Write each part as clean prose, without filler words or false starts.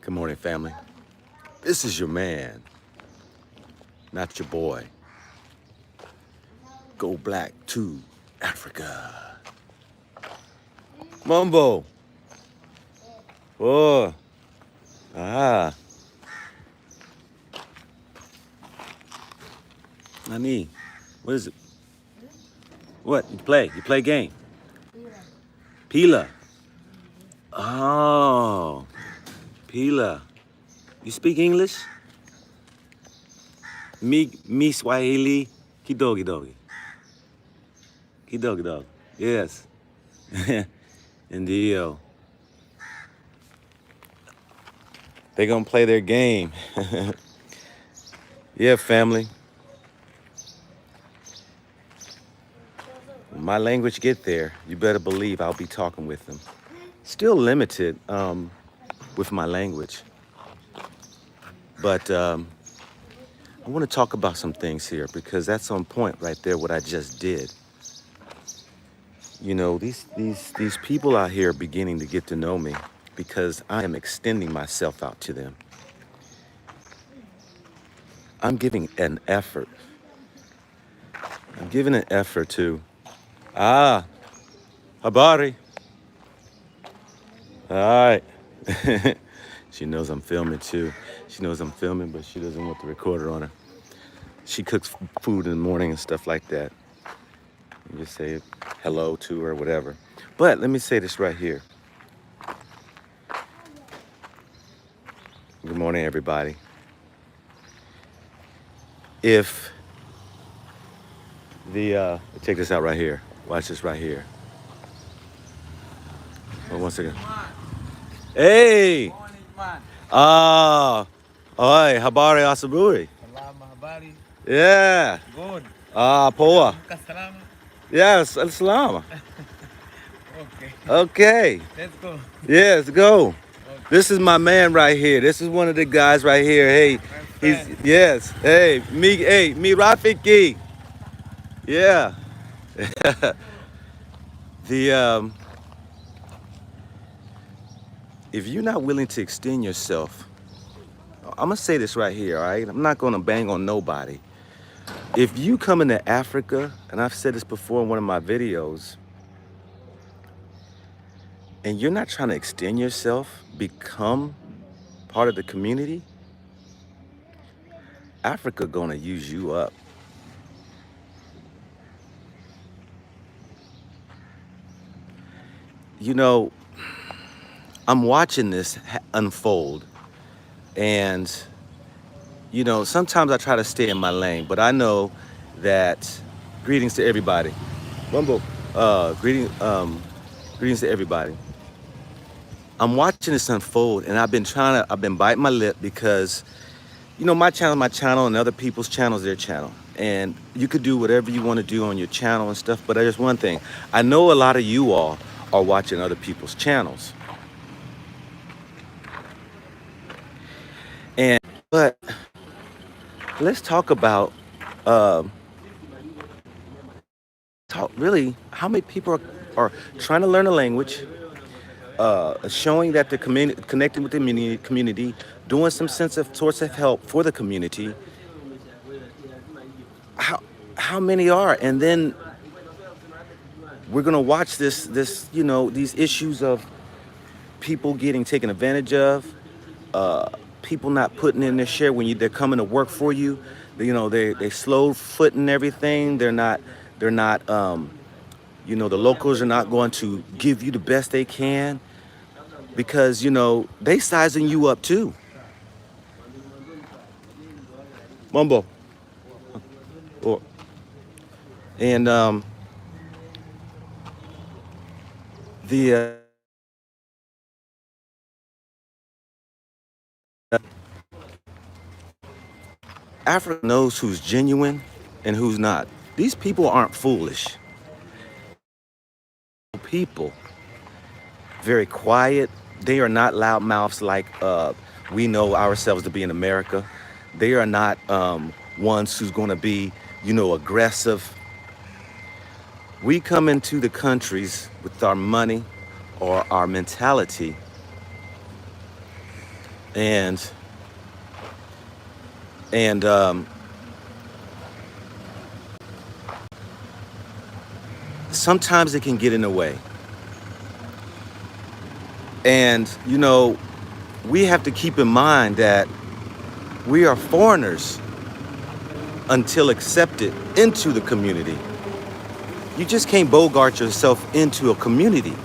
Good morning, family. This is your man, not your boy. Go black to Africa. Mumbo. Oh. Ah. Nani. What is it? What? You play? You play game? Pila. Oh. Pila. You speak English? Me Swahili. Kidogi dogi. Kidogi dog. Yes. Indio. They gonna play their game. Yeah, family. When my language get there, you better believe I'll be talking with them. Still limited with my language. But I want to talk about some things here because that's on point right there, what I just did. You know, these people out here are beginning to get to know me because I am extending myself out to them. I'm giving an effort. I'm giving an effort to, habari. All right. She knows I'm filming too. She knows I'm filming, but she doesn't want the recorder on her. She cooks food in the morning and stuff like that. You just say hello to her, whatever. But let me say this right here. Good morning, everybody. If the, check this out right here. Watch this right here. Oh, one second. Hey! Oi, habari asaburi. Salama, habari. Yeah. Good. Poa. Salama. Yes, al-salama. Okay. Okay. Let's go. Yes, go. Okay. This is my man right here. This is one of the guys right here. Hey, yes. Hey, me Rafiki. Yeah. If you're not willing to extend yourself, I'm gonna say this right here, all right? I'm not gonna bang on nobody. If you come into Africa, and I've said this before in one of my videos, and you're not trying to extend yourself, become part of the community, Africa gonna use you up. You know, I'm watching this unfold, and you know, sometimes I try to stay in my lane, but I know that greetings to everybody. Wumbo, greetings to everybody. I'm watching this unfold, and I've been biting my lip because, you know, my channel, and other people's channels, their channel. And you could do whatever you want to do on your channel and stuff, but there's one thing. I know a lot of you all are watching other people's channels. But let's talk about, really how many people are trying to learn a language, showing that they're connecting with the community, doing some sorts of help for the community. How many are? And then we're gonna watch this, you know, these issues of people getting taken advantage of, people not putting in their share when they're coming to work for you. You know, they slow footing everything. They're not, you know, the locals are not going to give you the best they can because, you know, they sizing you up too. Mumbo. And Africa knows who's genuine and who's not. These people aren't foolish. People, very quiet. They are not loudmouths like we know ourselves to be in America. They are not ones who's going to be, you know, aggressive. We come into the countries with our money or our mentality and and sometimes it can get in the way. And we have to keep in mind that we are foreigners until accepted into the community. You just can't bogart yourself into a community.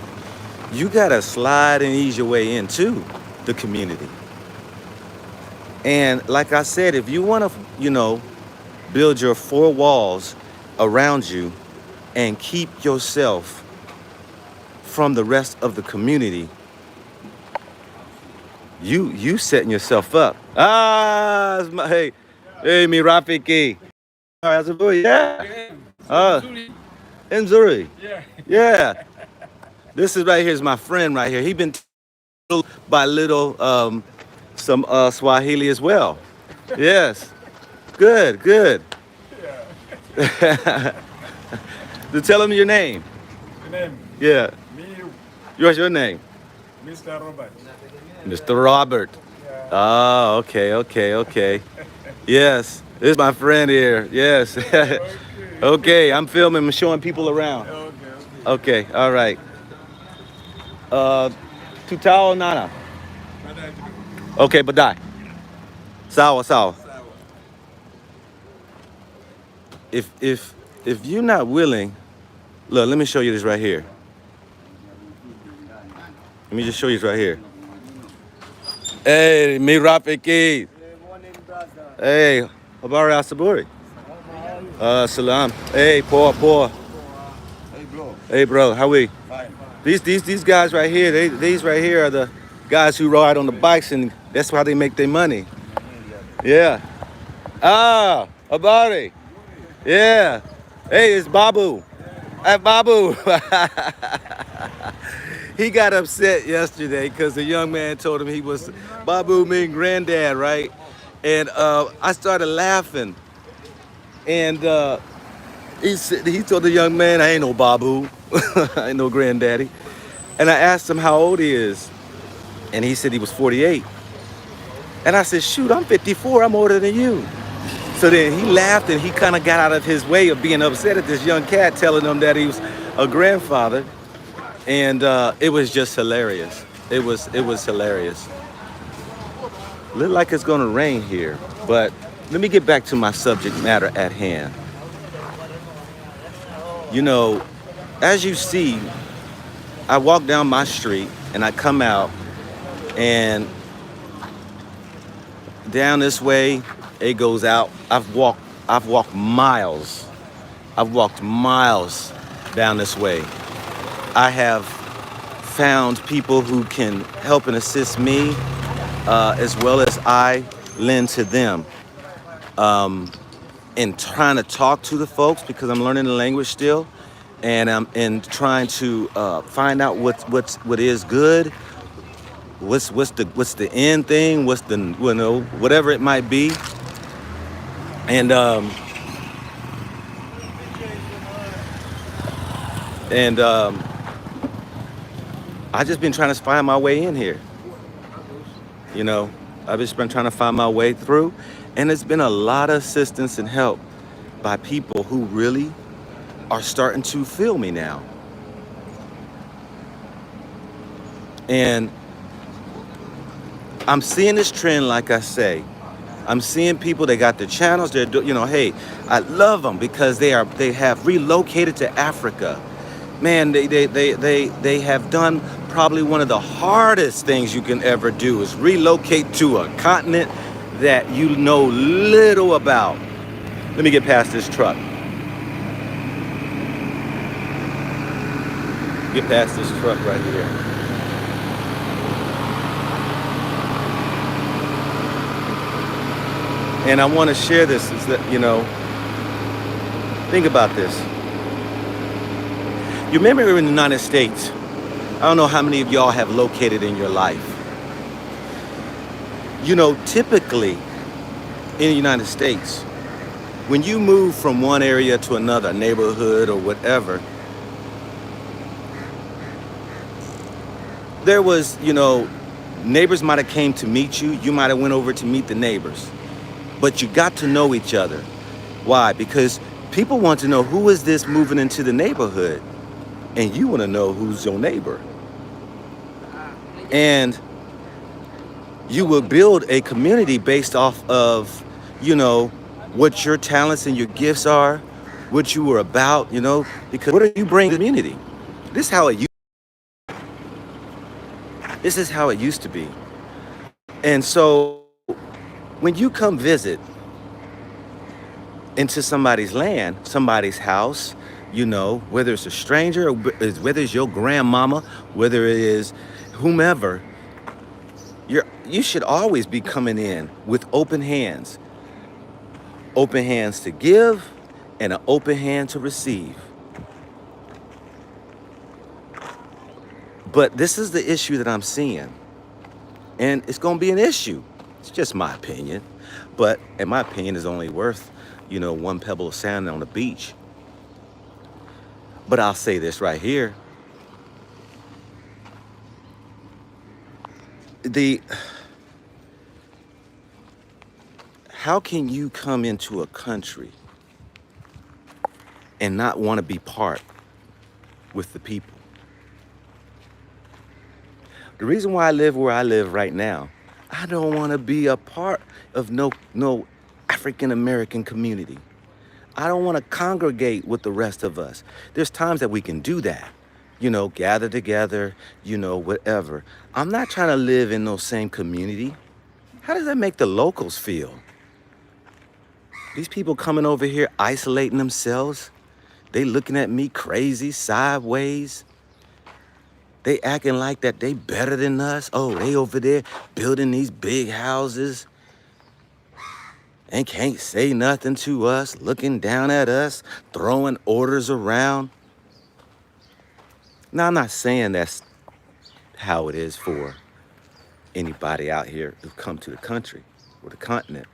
You gotta slide and ease your way into the community. And like I said, if you want to, build your four walls around you and keep yourself from the rest of the community, you setting yourself up. Hey, mi Rafiki. All right, yeah. In Zurich. Yeah. Yeah. This is right here is my friend right here. He been told by little some Swahili as well. Yes. Good. To tell him your name. The name? Yeah. Me, What's your name? Mr. Robert. Mr. Robert. Yeah. Oh, okay. Yes. This is my friend here. Yes. Okay, I'm filming, I'm showing people around. Okay, all right. Tutao Nana. Okay, badai. Sawa. If you're not willing, look, let me show you this right here. Let me just show you this right here. Hey, mi Rafiki. Hey, habari asaburi. Salam. Hey, poor. Hey, bro, how we? Fine. These guys right here, these right here are the guys who ride on the bikes, and that's how they make their money. Yeah. Abari. Yeah. Hey, it's Babu. Hey, Babu. He got upset yesterday because the young man told him he was Babu, mean granddad, right? And I started laughing. And he told the young man, I ain't no Babu. I ain't no granddaddy. And I asked him how old he is. And he said he was 48. And I said, shoot, I'm 54. I'm older than you. So then he laughed and he kind of got out of his way of being upset at this young cat telling him that he was a grandfather. And it was just hilarious. It was hilarious. Look like it's gonna rain here, but let me get back to my subject matter at hand. As you see, I walk down my street and I come out, and down this way it goes out. I've walked miles. I've walked miles down this way. I have found people who can help and assist me, as well as I lend to them, in trying to talk to the folks, because I'm learning the language still, and I'm in trying to find out what is good, what's the end thing, what's the whatever it might be, and I just been trying to find my way in here. I've just been trying to find my way through, and it's been a lot of assistance and help by people who really are starting to feel me now. And I'm seeing this trend, like I say. I'm seeing people, they got their channels, hey, I love them because they have relocated to Africa. Man, they have done probably one of the hardest things you can ever do, is relocate to a continent that you know little about. Let me get past this truck. Get past this truck right here. And I want to share this, is that, think about this. You remember in the United States, I don't know how many of y'all have located in your life. Typically in the United States, when you move from one area to another, neighborhood or whatever, there was, Neighbors might have came to meet you. You might have went over to meet the neighbors. But you got to know each other. Why? Because people want to know who is this moving into the neighborhood. And you want to know who's your neighbor. And you will build a community based off of, what your talents and your gifts are, what you were about, because what are you bringing to the community? This is how it used to be. And so when you come visit into somebody's land, somebody's house, whether it's a stranger or whether it's your grandmama, whether it is whomever, you should always be coming in with open hands to give and an open hand to receive. But this is the issue that I'm seeing, and it's going to be an issue. It's just my opinion, and my opinion is only worth, one pebble of sand on the beach. But I'll say this right here. How can you come into a country and not want to be part with the people? The reason why I live where I live right now, I don't want to be a part of no African American community. I don't want to congregate with the rest of us. There's times that we can do that, gather together, whatever. I'm not trying to live in no same community. How does that make the locals feel? These people coming over here isolating themselves, they looking at me crazy, sideways. They acting like that they better than us. Oh, they over there building these big houses and can't say nothing to us, looking down at us, throwing orders around. Now, I'm not saying that's how it is for anybody out here who come to the country or the continent.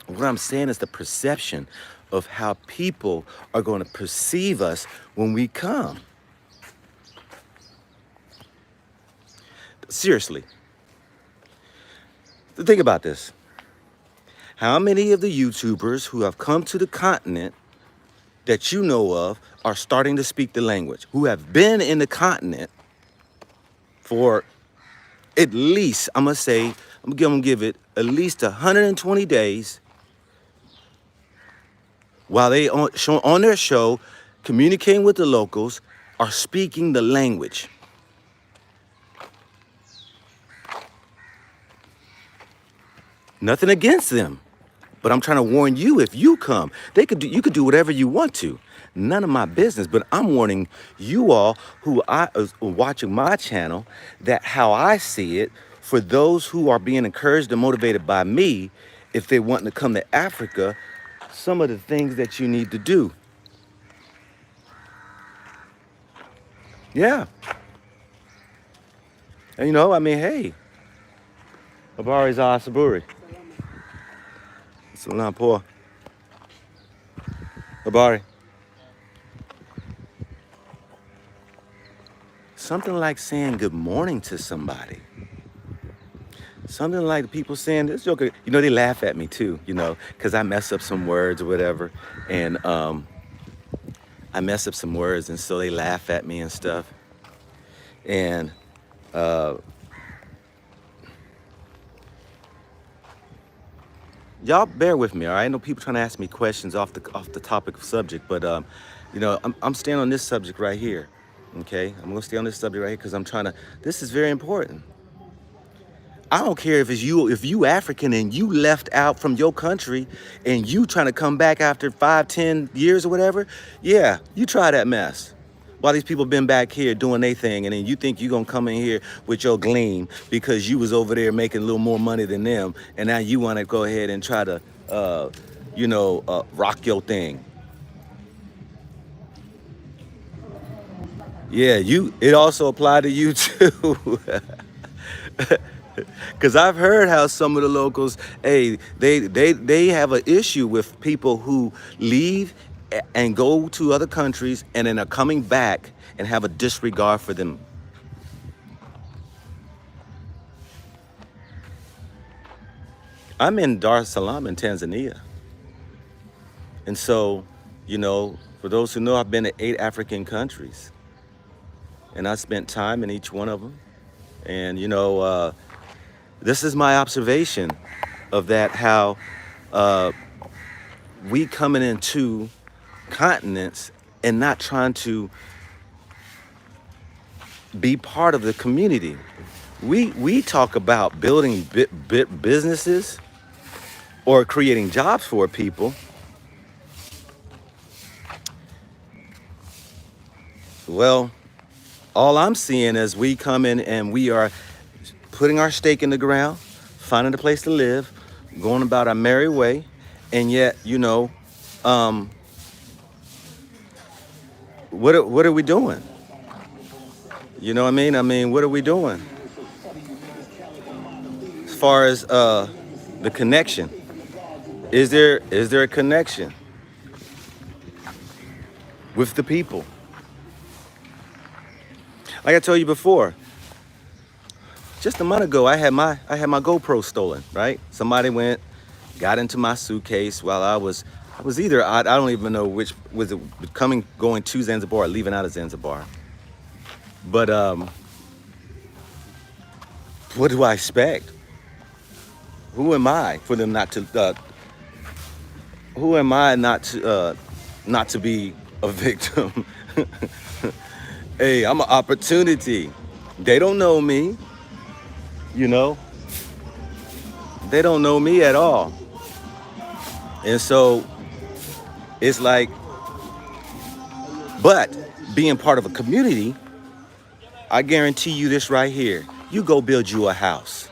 What I'm saying is the perception of how people are going to perceive us when we come. Seriously. Think about this. How many of the YouTubers who have come to the continent that you know of are starting to speak the language, who have been in the continent for at least, I'm going to give it at least 120 days while they on their show, communicating with the locals, are speaking the language? Nothing against them, but I'm trying to warn you, if you come, you could do whatever you want to. None of my business, but I'm warning you all who are watching my channel that how I see it, for those who are being encouraged and motivated by me, if they want to come to Africa, some of the things that you need to do. Yeah. And hey, Habari za Saburi. Salam poa. Habari. Something like saying good morning to somebody. Something like people saying this joke. They laugh at me too, because I mess up some words or whatever. And I mess up some words, and so they laugh at me and stuff. And y'all bear with me, all right? I know people trying to ask me questions off the topic of subject, but I'm staying on this subject right here. Okay, I'm gonna stay on this subject right here because I'm trying to. This is very important. I don't care if you African and you left out from your country and you trying to come back after 5-10 years or whatever. Yeah, you try that mess. While these people been back here doing their thing, and then you think you gonna come in here with your gleam because you was over there making a little more money than them, and now you want to go ahead and try to, rock your thing. Yeah, it also applied to you too. Because I've heard how some of the locals, hey, they have an issue with people who leave and go to other countries and then are coming back and have a disregard for them. I'm in Dar es Salaam in Tanzania. And so, for those who know, I've been to 8 African countries. And I spent time in each one of them. And, this is my observation of that, how we coming into continents and not trying to be part of the community. We talk about building businesses or creating jobs for people. Well, all I'm seeing is we come in and we are putting our stake in the ground, finding a place to live, going about our merry way, and yet, what are we doing? You know what I mean? What are we doing? As far as the connection, is there a connection with the people? Like I told you before, just a month ago, I had my GoPro stolen. Right? Somebody got into my suitcase while I was either I don't even know which was it, going to Zanzibar or leaving out of Zanzibar. But what do I expect? Who am I for them not to? Who am I not to be a victim? Hey, I'm an opportunity. They don't know me. They don't know me at all. And so it's like, but being part of a community, I guarantee you this right here. You go build you a house.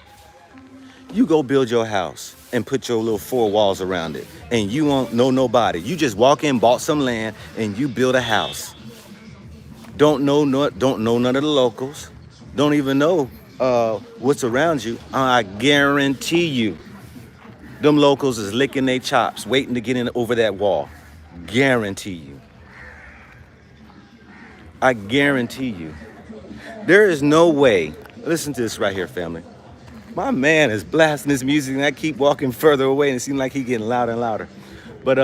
You go build your house and put your little 4 walls around it. And you won't know nobody. You just walk in, bought some land, and you build a house. Don't know none of the locals. Don't even know what's around you. I guarantee you, them locals is licking their chops, waiting to get in over that wall. Guarantee you. I guarantee you. There is no way. Listen to this right here, family. My man is blasting his music, and I keep walking further away, and it seems like he's getting louder and louder. But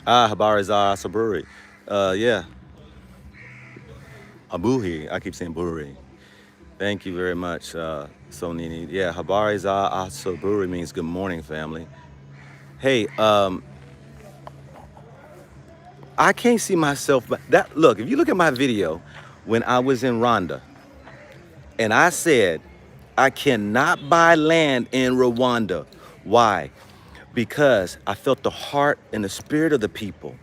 Habari za Saburi. Yeah. Abuhi. I keep saying Buri. Thank you very much, Sonini. Yeah, Habari za Saburi means good morning, family. Hey, I can't see myself, but look, if you look at my video when I was in Rwanda, and I said, I cannot buy land in Rwanda. Why? Because I felt the heart and the spirit of the people.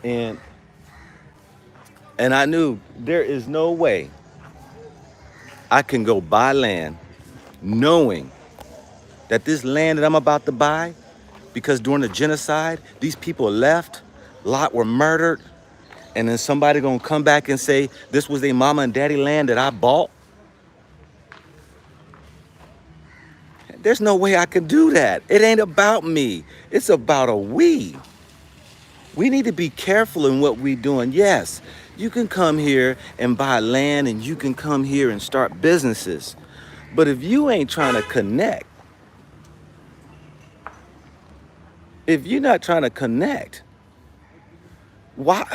And I knew there is no way I can go buy land knowing that this land that I'm about to buy, because during the genocide, these people left, a lot were murdered, and then somebody gonna come back and say, this was their mama and daddy land that I bought? There's no way I can do that. It ain't about me. It's about a we. We need to be careful in what we're doing. Yes, you can come here and buy land, and you can come here and start businesses. But if you ain't trying to connect, if you're not trying to connect, why?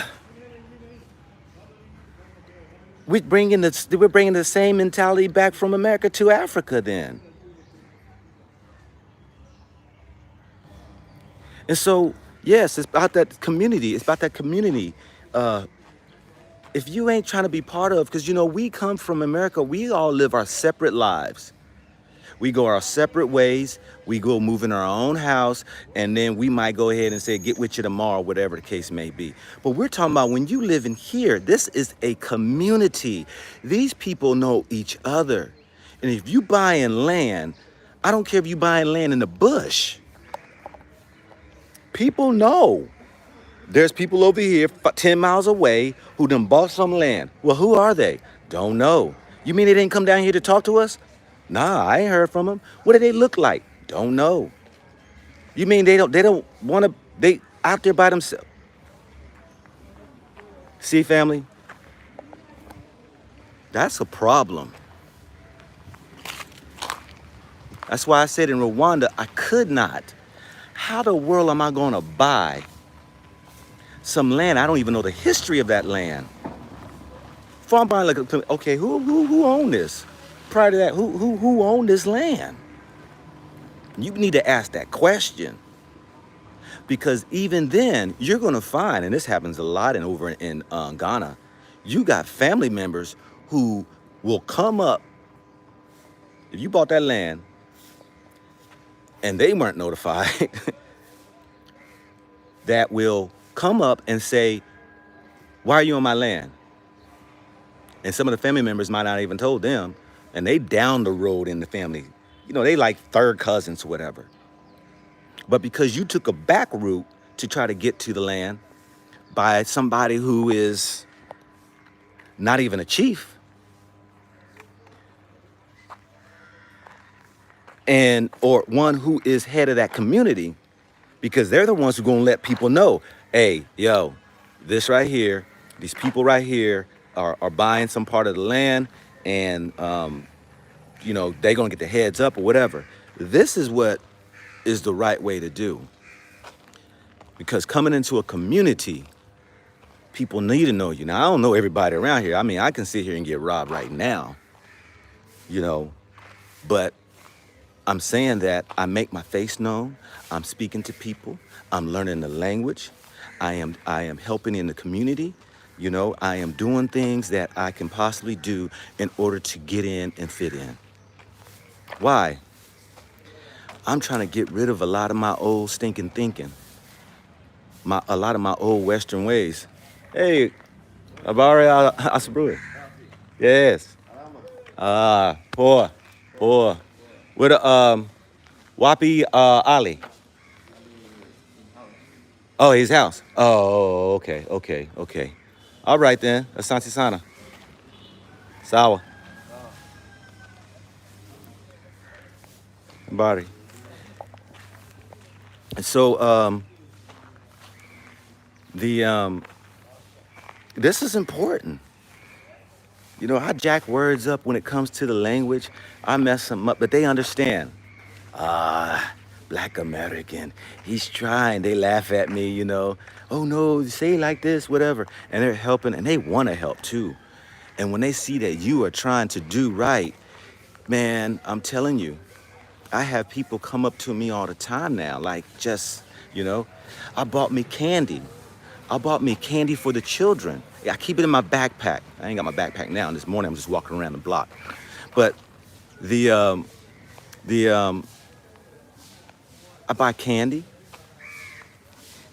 We're bringing the same mentality back from America to Africa then. And so, yes, it's about that community. It's about that community. If you ain't trying to be part of, because, we come from America, we all live our separate lives. We go our separate ways. We go move in our own house, and then we might go ahead and say, get with you tomorrow, whatever the case may be. But we're talking about when you live in here, this is a community. These people know each other. And if you buying land, I don't care if you buying land in the bush. People know. There's people over here 10 miles away who done bought some land. Well, who are they? Don't know. You mean they didn't come down here to talk to us? Nah, I ain't heard from them. What do they look like? Don't know. You mean they don't want to, they out there by themselves? See, family, that's a problem. That's why I said in Rwanda, I could not. How the world am I going to buy some land? I don't even know the history of that land. Before I'm buying, like, okay, who owned this? Prior to that, who owned this land? You need to ask that question, because even then you're going to find, and this happens a lot over in Ghana, you got family members who will come up if you bought that land and they weren't notified. That will come up and say, why are you on my land? And some of the family members might not even told them, and they down the road in the family. You know, they like third cousins or whatever. But because you took a back route to try to get to the land by somebody who is not even a chief, and or one who is head of that community, because they're the ones who are going to let people know, hey, yo, this right here, these people right here are buying some part of the land, and you know, they're going to get the heads up or whatever. This is what is the right way to do. Because coming into a community, people need to know you. Now, I don't know everybody around here. I mean, I can sit here and get robbed right now, you know, but I'm saying that I make my face known. I'm speaking to people. I'm learning the language. I am helping in the community. You know, I am doing things that I can possibly do in order to get in and fit in. Why? I'm trying to get rid of a lot of my old stinking thinking. A lot of my old Western ways. Hey, Abare Asabru. Yes. Poor. With Wapi Ali. Oh, his house. Oh, okay. All right then. Asante Sana. Sawa. Bari. And so this is important. You know, I jack words up when it comes to the language. I mess them up, but they understand. Black American. He's trying. They laugh at me, you know. Oh no, say it like this, whatever. And they're helping, and they want to help too. And when they see that you are trying to do right, man, I'm telling you, I have people come up to me all the time now, like just, you know, I bought me candy. I bought me candy for the children. I keep it in my backpack. I ain't got my backpack now. And this morning I'm just walking around the block. But I buy candy,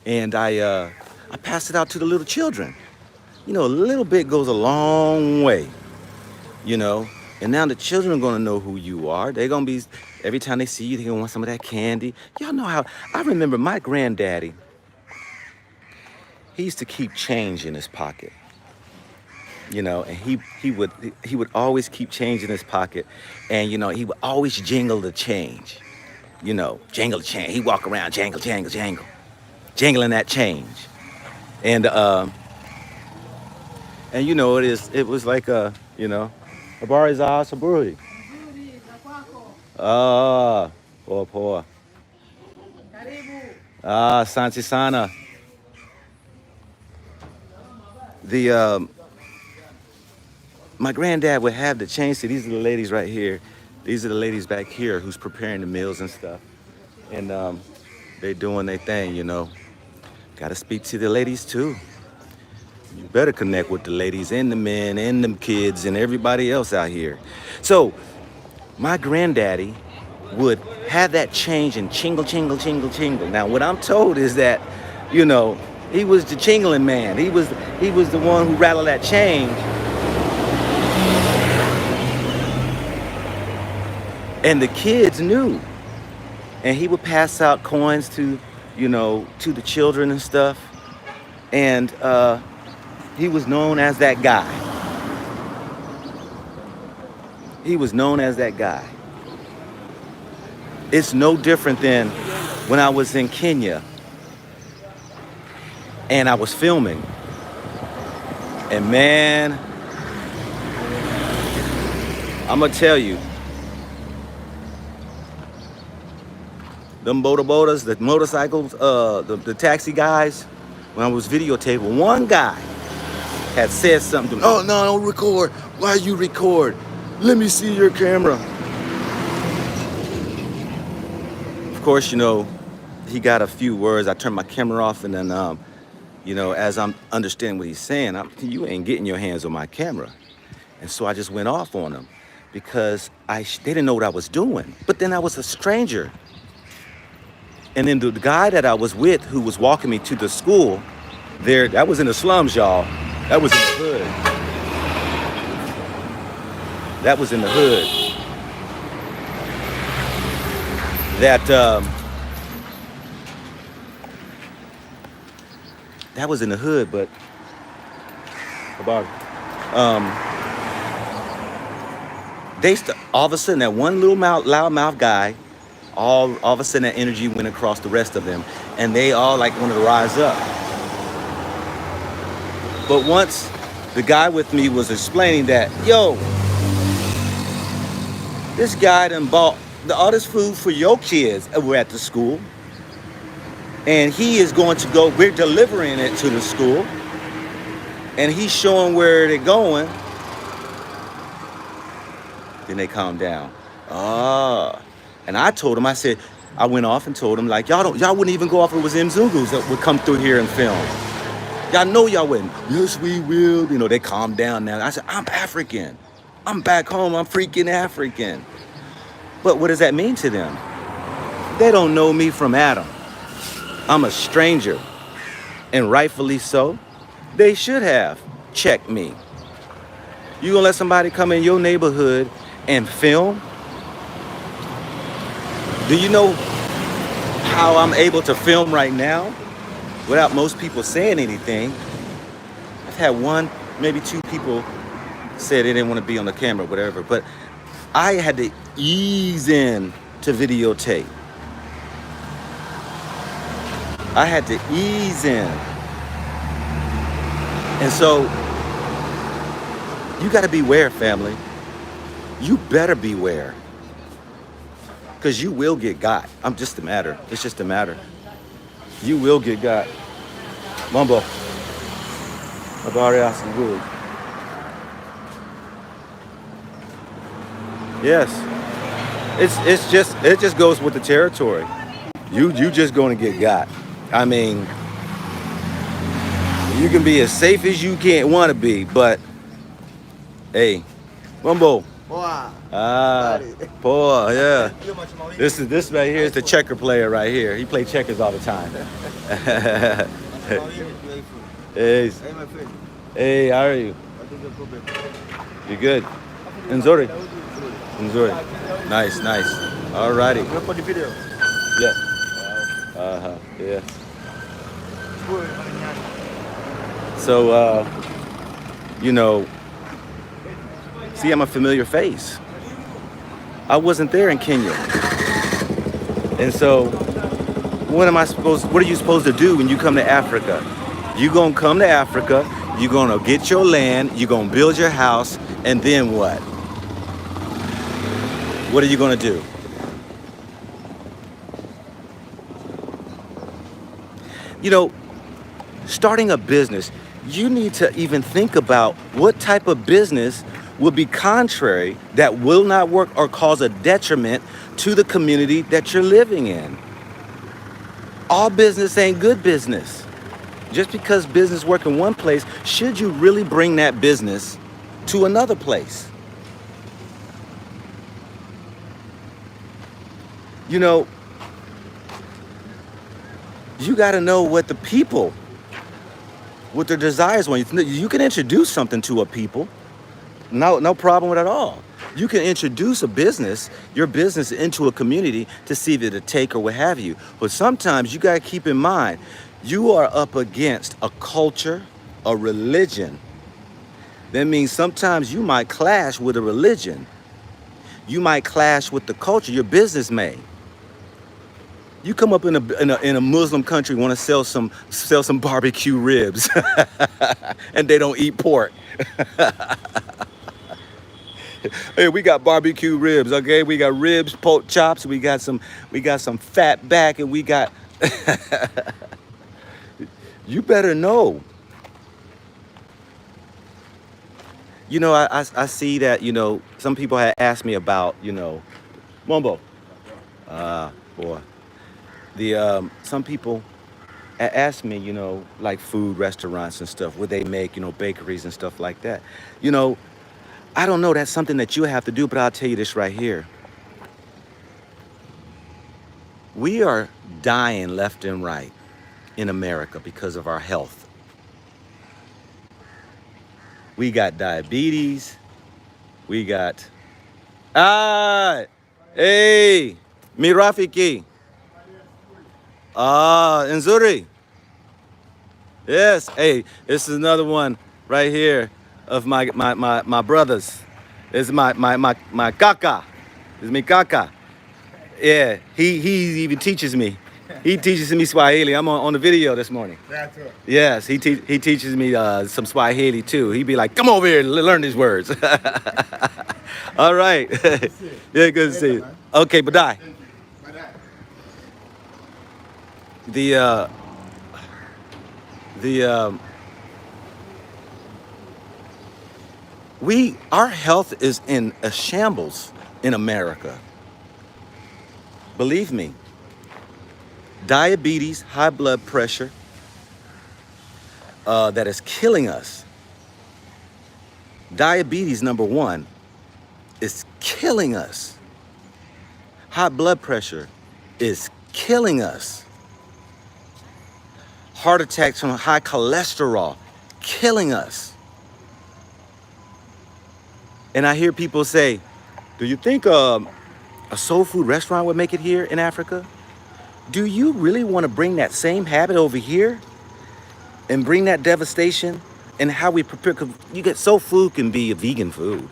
and I pass it out to the little children. You know, a little bit goes a long way, you know. And now the children are gonna know who you are. They're gonna be, every time they see you, they're gonna want some of that candy. Y'all know how, I remember my granddaddy, he used to keep change in his pocket. You know, and he would always keep change in his pocket, and you know, he would always jingle the change. You know, jangle the change. He walk around, jangle, jangling that change, and you know, it was like you know, habari za saburi. Poor. Santi sana. My granddad would have the change. See, these are the ladies right here. These are the ladies back here who's preparing the meals and stuff. And they doing their thing, you know. Got to speak to the ladies too. You better connect with the ladies and the men and them kids and everybody else out here. So my granddaddy would have that change and chingle. Now what I'm told is that, you know, he was the chingling man. He was the one who rattled that change. And the kids knew. And he would pass out coins to, you know, to the children and stuff. And he was known as that guy. It's no different than when I was in Kenya and I was filming. And man, I'm gonna tell you, them bodas, the motorcycles, the taxi guys, when I was videotaping, one guy had said something to me. Oh, no, don't record. Why you record? Let me see your camera. Of course, you know, he got a few words. I turned my camera off, and then, you know, as I'm understanding what he's saying, you ain't getting your hands on my camera. And so I just went off on him because they didn't know what I was doing. But then I was a stranger. And then the guy that I was with, who was walking me to the school, that was in the slums, y'all. That was in the hood. That was in the hood. That was in the hood, but all of a sudden that one little loudmouth guy, all of a sudden that energy went across the rest of them, and they all like wanted to rise up. But once the guy with me was explaining that, yo, this guy done bought all this food for your kids. We're at the school, and he is going to go. We're delivering it to the school, and he's showing where they're going. Then they calm down. And I told him, I went off and told him, like, y'all wouldn't even go off if it was Mzungus that would come through here and film. Y'all know y'all wouldn't. Yes, we will. You know, they calmed down now. I said, I'm African. I'm back home. I'm freaking African. But what does that mean to them? They don't know me from Adam. I'm a stranger. And rightfully so. They should have checked me. You gonna let somebody come in your neighborhood and film? Do you know how I'm able to film right now without most people saying anything? I've had one, maybe two people say they didn't want to be on the camera, whatever, but I had to ease in to videotape. I had to ease in. And so, you gotta beware, family. You better beware. Because you will get got. It's just a matter. You will get got. Mambo. Abari good. Yes. It just goes with the territory. You just gonna get got. I mean, you can be as safe as you can want to be, but hey, Mambo. Poor, yeah. This right here is the checker player right here. He plays checkers all the time. Hey, hey, how are you? You good? Nzuri. Nice. Alrighty. Yeah. Yeah. So, you know, see, I'm a familiar face. I wasn't there in Kenya. And so, what are you supposed to do when you come to Africa? You're gonna come to Africa, you're gonna get your land, you're gonna build your house, and then what? What are you gonna do? You know, starting a business, you need to even think about what type of business will be contrary, that will not work or cause a detriment to the community that you're living in. All business ain't good business. Just because business work in one place, should you really bring that business to another place? You know, you got to know what the people, what their desires want. You can introduce something to a people. No problem with it at all. You can introduce your business into a community to see if it'll take or what have you. But sometimes you gotta keep in mind, you are up against a culture, a religion. That means sometimes you might clash with a religion. You might clash with the culture, your business may. You come up in a Muslim country, want to sell some barbecue ribs, and they don't eat pork. Hey, we got barbecue ribs, okay? We got ribs, pork chops. We got some fat back, and we got. You better know. You know, I see that. You know, some people had asked me about. You know, Mumbo. Boy, the some people asked me. You know, like food restaurants and stuff, where they make. You know, bakeries and stuff like that. You know, I don't know. That's something that you have to do, but I'll tell you this right here. We are dying left and right in America because of our health. We got diabetes. We got hey, Mirafiki. Nzuri. Yes. Hey, this is another one right here of my brothers. This is my kaka. This is my kaka. Yeah, he even teaches me. He teaches me Swahili. I'm on the video this morning. That's it. Yes, he teaches me some Swahili too. He'd be like, "Come over here and learn these words." All right. Yeah, good to see you. Okay, but die. The the our health is in a shambles in America. Believe me. Diabetes, high blood pressure, that is killing us. Diabetes, number one, is killing us. High blood pressure is killing us. Heart attacks from high cholesterol, killing us. And I hear people say, do you think a soul food restaurant would make it here in Africa? Do you really want to bring that same habit over here and bring that devastation and how we prepare? 'Cause you get soul food can be a vegan food.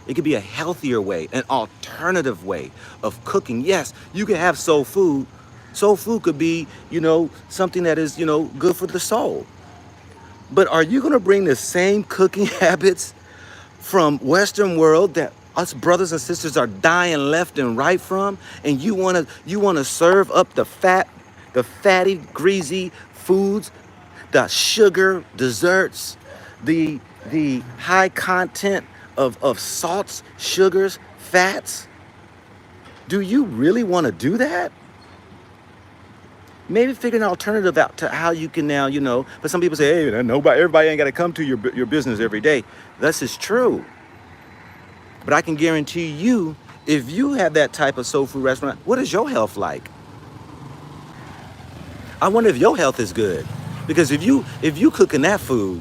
It could be a healthier way, an alternative way of cooking. Yes, you can have soul food. Soul food could be, you know, something that is, you know, good for the soul. But are you going to bring the same cooking habits from Western world that us brothers and sisters are dying left and right from, and you want to serve up the fatty, greasy foods, the sugar desserts, the high content of salts, sugars, fats? Do you really want to do that? Maybe figure an alternative out to how you can now, you know. But some people say, hey, everybody ain't got to come to your business every day. This is true. But I can guarantee you, if you have that type of soul food restaurant, what is your health like? I wonder if your health is good. Because if you cooking that food,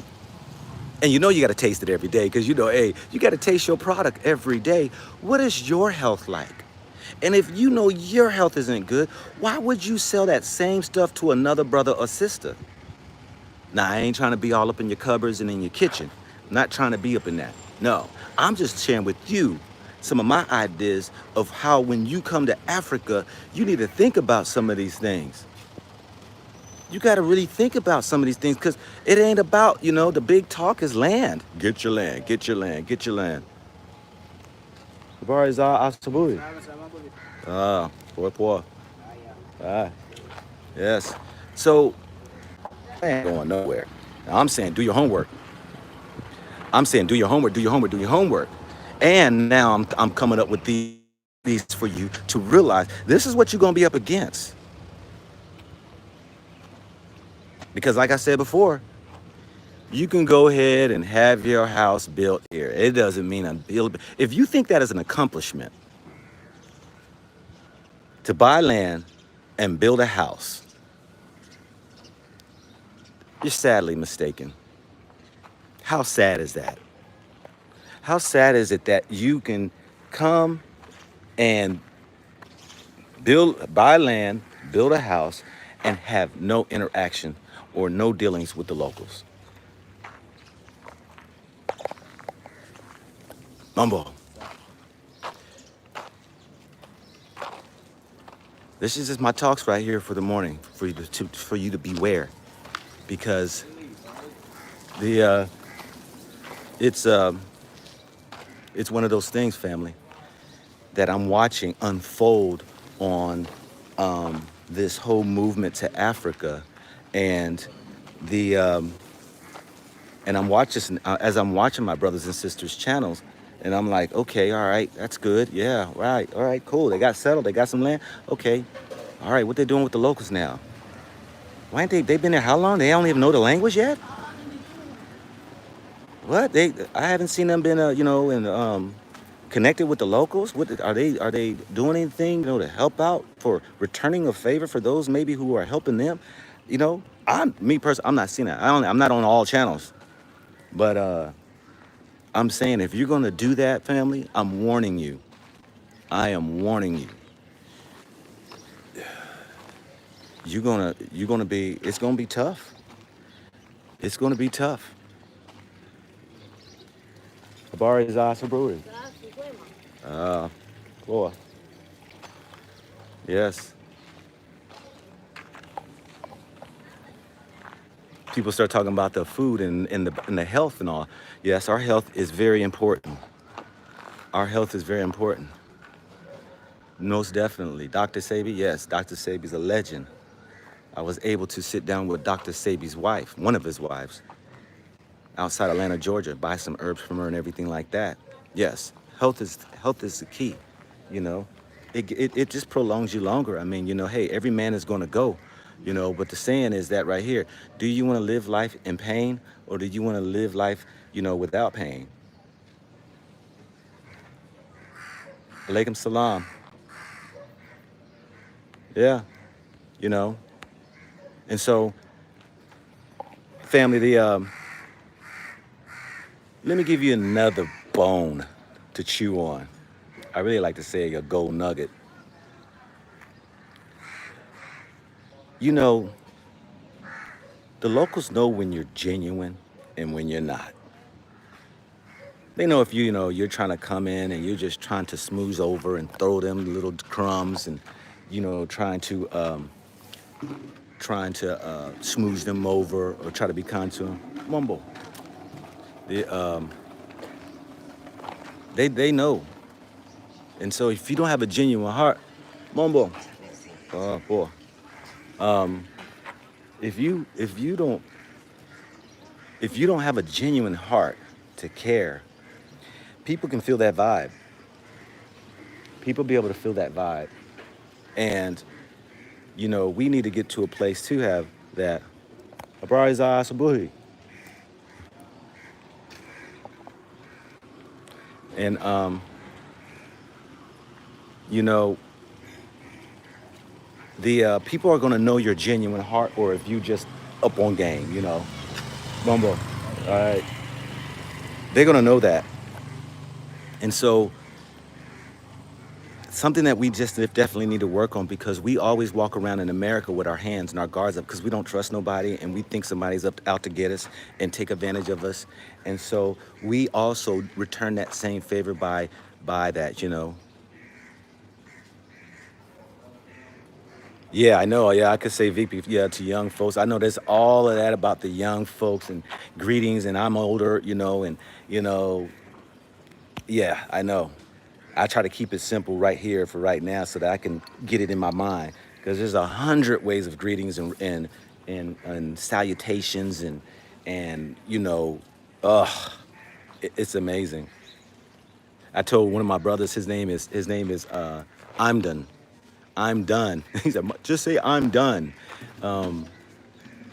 and you know you got to taste it every day, because you know, hey, you got to taste your product every day. What is your health like? And if you know your health isn't good, why would you sell that same stuff to another brother or sister? Now, I ain't trying to be all up in your cupboards and in your kitchen. I'm not trying to be up in that. No, I'm just sharing with you some of my ideas of how when you come to Africa, you need to think about some of these things. You got to really think about some of these things, because it ain't about, you know, the big talk is land. Get your land, get your land, get your land. Habari za asubuhi. Poor. Yes. So, I ain't going nowhere. Now, I'm saying do your homework. I'm saying do your homework, do your homework, do your homework. And now I'm coming up with these for you to realize this is what you're going to be up against. Because like I said before, you can go ahead and have your house built here. It doesn't mean I'm building. If you think that is an accomplishment, to buy land and build a house, you're sadly mistaken. How sad is that? How sad is it that you can come and buy land, build a house, and have no interaction or no dealings with the locals? Mumbo. This is just my talks right here for the morning for you for you to beware, because the it's it's one of those things, family, that I'm watching unfold on this whole movement to Africa, and the and I'm watching as I'm watching my brothers and sisters channels, and I'm like, okay, all right, that's good, yeah, right, all right, cool. They got settled, they got some land, okay, all right. What they doing with the locals now? Why ain't they been there how long? They don't even know the language yet. What I haven't seen them been and connected with the locals. What are they doing anything to help out for returning a favor for those maybe who are helping them? I'm me personally. I'm not seeing that. I'm not on all channels, but I'm saying if you're gonna do that, family, I'm warning you. I am warning you. You're gonna be. It's gonna be tough. It's gonna be tough. Habari za asubuhi. Boy. Yes. People start talking about the food and the health and all. Yes, our health is very important. Our health is very important. Most definitely. Dr. Sebi, yes, Dr. Sebi's a legend. I was able to sit down with Dr. Sebi's wife, one of his wives, outside Atlanta, Georgia, buy some herbs from her and everything like that. Yes, health is the key. You know, it just prolongs you longer. I mean, hey, every man is going to go. But the saying is that right here: do you want to live life in pain, or do you want to live life, without pain? Alaikum salam. Yeah, you know. And so, family, let me give you another bone to chew on. I really like to say a gold nugget. You know, the locals know when you're genuine and when you're not. They know if you're trying to come in and you're just trying to smooth over and throw them little crumbs and trying to smooth them over or try to be kind to them. Mumble. The, they know. And so if you don't have a genuine heart, mumble. Oh boy. If you don't have a genuine heart to care, people can feel that vibe. People be able to feel that vibe. And we need to get to a place to have that. Habari za asubuhi. And the people are gonna know your genuine heart, or if you just up on game, Bumbo. All right. They're gonna know that. And so something that we just definitely need to work on, because we always walk around in America with our hands and our guards up because we don't trust nobody and we think somebody's out to get us and take advantage of us. And so we also return that same favor by that. Yeah, I know. Yeah, I could say VP, yeah, to young folks. I know there's all of that about the young folks and greetings, and I'm older, yeah, I know. I try to keep it simple right here for right now so that I can get it in my mind, because there's 100 ways of greetings and salutations and it's amazing. I told one of my brothers his name is I'm done. I'm done. He said, just say I'm done. And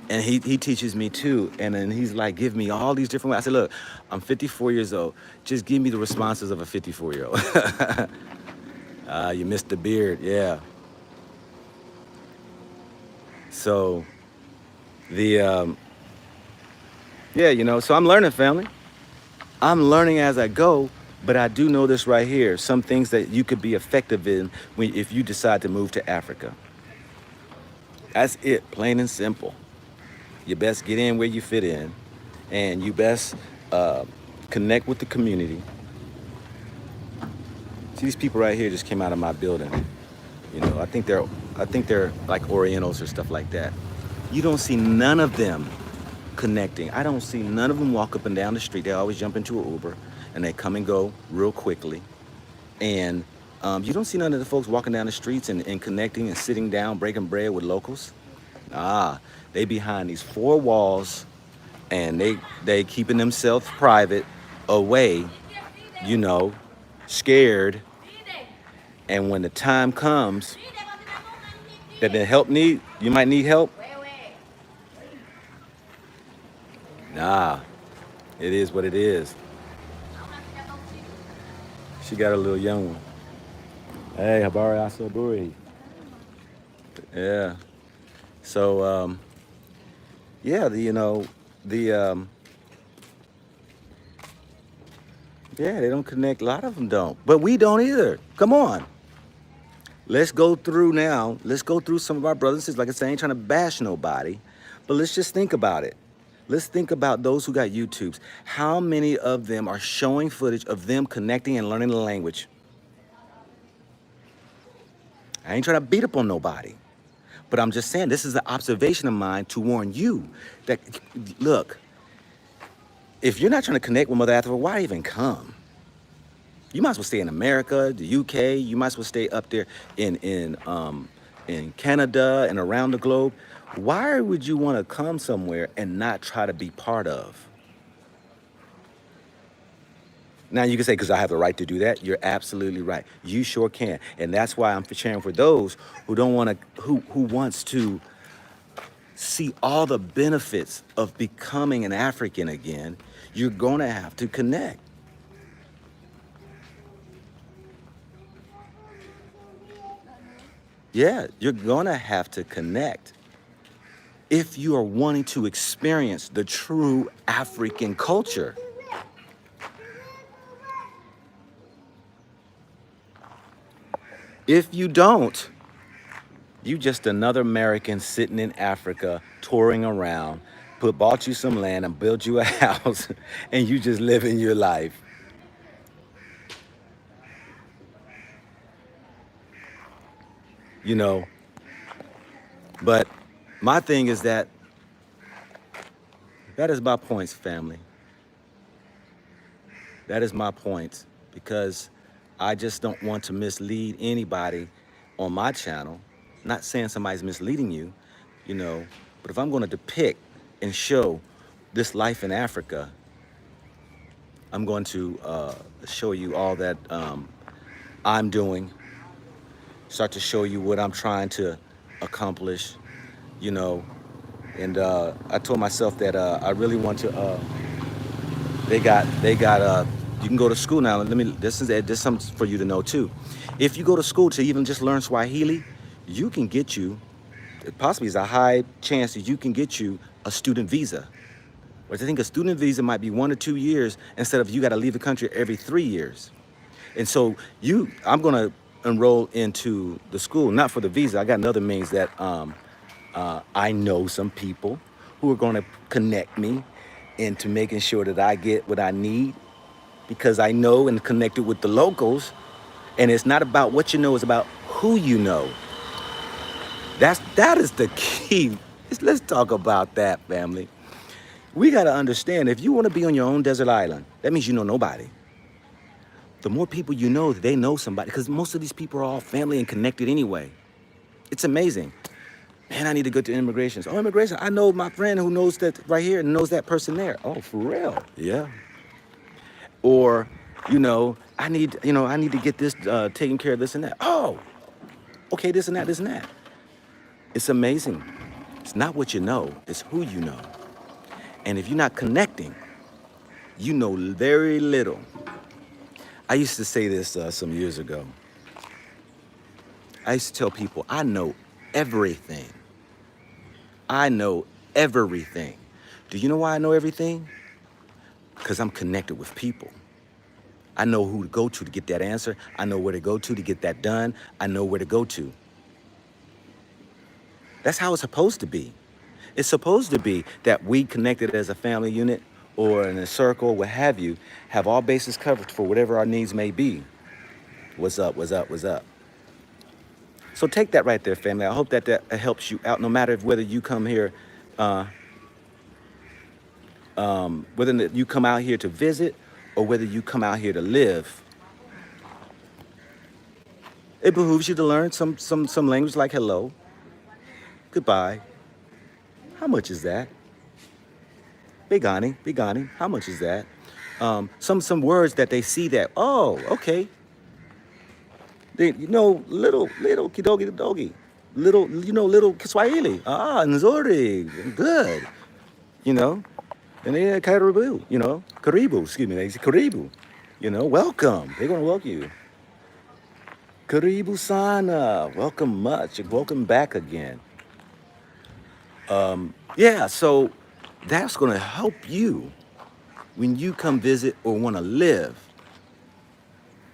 he teaches me too. And then he's like, give me all these different ways. I said, look, I'm 54 years old. Just give me the responses of a 54-year-old. You missed the beard. Yeah. So so I'm learning, family. I'm learning as I go. But I do know this right here. Some things that you could be effective in if you decide to move to Africa. That's it, plain and simple. You best get in where you fit in, and you best connect with the community. See, these people right here just came out of my building. I think I think they're like Orientals or stuff like that. You don't see none of them connecting. I don't see none of them walk up and down the street. They always jump into an Uber and they come and go real quickly. And you don't see none of the folks walking down the streets and connecting and sitting down, breaking bread with locals. Ah, they behind these four walls and they keeping themselves private, away, you know, scared. And when the time comes that you might need help. Nah, it is what it is. She got a little young one. Hey, Habari Asaburi. Yeah. So, yeah, yeah, they don't connect. A lot of them don't. But we don't either. Come on. Let's go through now. Let's go through some of our brothers and sisters. Like I said, I ain't trying to bash nobody, but let's just think about it. Let's think about those who got YouTubes. How many of them are showing footage of them connecting and learning the language? I ain't trying to beat up on nobody, but I'm just saying this is an observation of mine to warn you that, look, if you're not trying to connect with Mother Africa, why even come? You might as well stay in America, the UK. You might as well stay up there in Canada and around the globe. Why would you want to come somewhere and not try to be part of? Now you can say, because I have the right to do that. You're absolutely right. You sure can. And that's why I'm sharing for those who don't want to, who wants to see all the benefits of becoming an African again. You're going to have to connect. Yeah, you're going to have to connect if you are wanting to experience the true African culture. If you don't, you just another American sitting in Africa, touring around, bought you some land and built you a house, and you just living your life. You know, but my thing is that is my points, family. That is my point, because I just don't want to mislead anybody on my channel. Not saying somebody's misleading you, you know, but if I'm going to depict and show this life in Africa, I'm going to show you all that I'm doing, start to show you what I'm trying to accomplish, you know. And I told myself that I really want to, they got you can go to school now. This is something for you to know too. If you go to school to even just learn Swahili, you can get you, it possibly is a high chance that you can get you a student visa. But I think a student visa might be 1 or 2 years instead of you got to leave the country every 3 years. And so I'm going to enroll into the school, not for the visa. I got another means that I know some people who are going to connect me into making sure that I get what I need, because I know and connected with the locals. And it's not about what you know, it's about who you know. That is the key. Let's talk about that, family. We got to understand, if you want to be on your own desert island, that means you know nobody. The more people you know, they know somebody, because most of these people are all family and connected anyway. It's amazing. Man, I need to go to immigration. Oh, immigration, I know my friend who knows that right here and knows that person there. Oh, for real? Yeah. Or, I need to get this taken care of, this and that. Oh, okay, this and that, this and that. It's amazing. It's not what you know, it's who you know. And if you're not connecting, you know very little. I used to say this some years ago. I used to tell people, I know everything. I know everything. Do you know why I know everything? Because I'm connected with people. I know who to go to get that answer. I know where to go to get that done. I know where to go to. That's how it's supposed to be. It's supposed to be that we connected as a family unit or in a circle, what have you, have all bases covered for whatever our needs may be. What's up, what's up, what's up? So take that right there, family. I hope that that helps you out, no matter whether you come here, uh, whether you come out here to visit or whether you come out here to live. It behooves you to learn some language like hello, goodbye. How much is that? Bigani. How much is that? Some words that they see that, oh, okay. They, little kidogi dogi, little Kiswahili. Ah, nzuri, good. You know, and they karibu, karibu. Excuse me, they say karibu. Welcome. They're gonna welcome you. Karibu sana. Welcome much. Welcome back again. Yeah, so that's gonna help you when you come visit or want to live.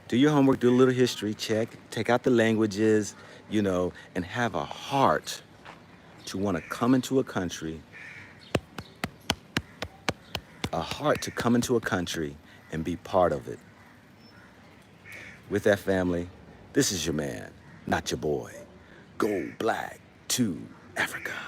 Do your homework, do a little history check, take out the languages, and have a heart to want to come into a country and be part of it. With that, family, this is your man, not your boy. Go black to Africa.